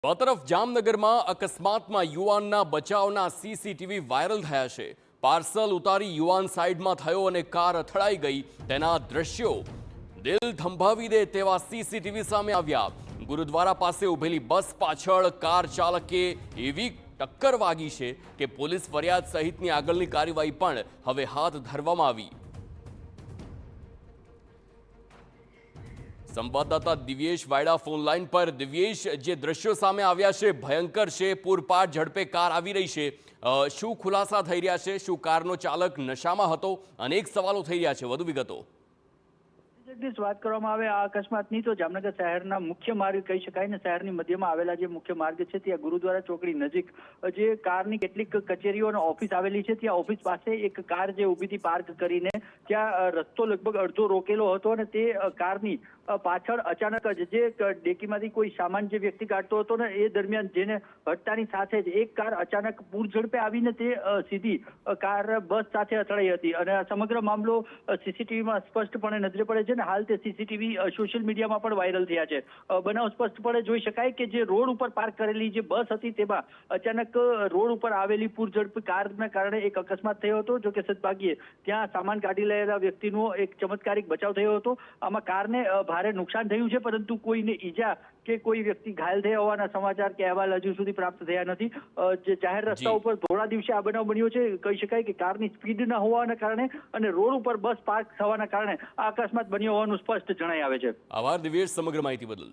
આ તરફ જામનગરમાં અકસ્માતમાં યુવાનના બચાવના સીસીટીવી વાયરલ થયા છે। પાર્સલ ઉતારી યુવાન સાઈડમાં થયો અને કાર અથડાઈ ગઈ તેના દ્રશ્યો દિલ થંભાવી દે તેવા સીસીટીવી સામે આવ્યા। ગુરુદ્વારા પાસે ઊભેલી બસ પાછળ કાર ચાલકે એવી ટક્કર વાગી છે કે પોલીસ ફરિયાદ સહિતની આગળની કાર્યવાહી પણ હવે હાથ ધરવામાં આવી। संवाददाता दिव्येश वायडा फोन लाइन पर। दिव्येश, जे दृश्यों सामे आव्या छे भयंकर छे, पूरपाट झड़पे कार आवी रही छे, शुं खुलासा थई रह्या छे? शुं कारनो चालक नशामां हतो? अनेक सवालों थई रह्या छे, वधु विगतो। जगदीश, बात કરવામાં આવે આ અકસ્માતની તો જામનગર શહેરના મુખ્ય માર્ગ કહી શકાય ને શહેરની મધ્યમાં આવેલા જે મુખ્ય માર્ગ છે ત્યાં ગુરુદ્વારા ચોકડી નજીક જે કારની કેટલીક કચેરીઓ અને ઓફિસ આવેલી છે ત્યાં ઓફિસ પાસે એક કાર જે ઊભી હતી પાર્ક કરીને ત્યાં રસ્તો લગભગ અડધો રોકેલો હતો અને તે કારની પાછળ અચાનક જ જે ડેકીમાંથી કોઈ સામાન જે વ્યક્તિ કાઢતો હતો ને એ દરમિયાન જેને હટતાની સાથે જ એક કાર અચાનક પૂર ઝડપે આવીને તે સીધી કાર બસ સાથે અથડાઈ હતી અને આ સમગ્ર મામલો સીસીટીવીમાં સ્પષ્ટપણે નજરે પડે છે। હાલ તે સીસીટીવી સોશિયલ મીડિયામાં પણ વાયરલ થયા છે। બનાવ સ્પષ્ટપણે જોઈ શકાય કે જે રોડ ઉપર પાર્ક કરેલી જે બસ હતી તેમાં અચાનક રોડ ઉપર આવેલી પૂરઝડપ કારના કારણે એક અકસ્માત થયો હતો। જો કે સદભાગ્યે ત્યાં સામાન કાઢી લેલા વ્યક્તિનો એક ચમત્કારિક બચાવ થયો હતો। આમાં કારને ભારે નુકસાન થયું છે પરંતુ કોઈને ઈજા કે કોઈ વ્યક્તિ ઘાયલ થયા હોવાના સમાચાર કે અહેવાલ હજુ સુધી પ્રાપ્ત થયા નથી। જે જાહેર રસ્તા ઉપર થોડા દિવસે આ બનાવ બન્યો છે। કહી શકાય કે કારની સ્પીડ ન હોવાના કારણે અને રોડ ઉપર બસ પાર્ક થવાના કારણે આ અકસ્માત બન્યો હોવાનું સ્પષ્ટ જણાઈ આવે છે। આભાર દિવ્યેશ સમગ્ર માહિતી બદલ।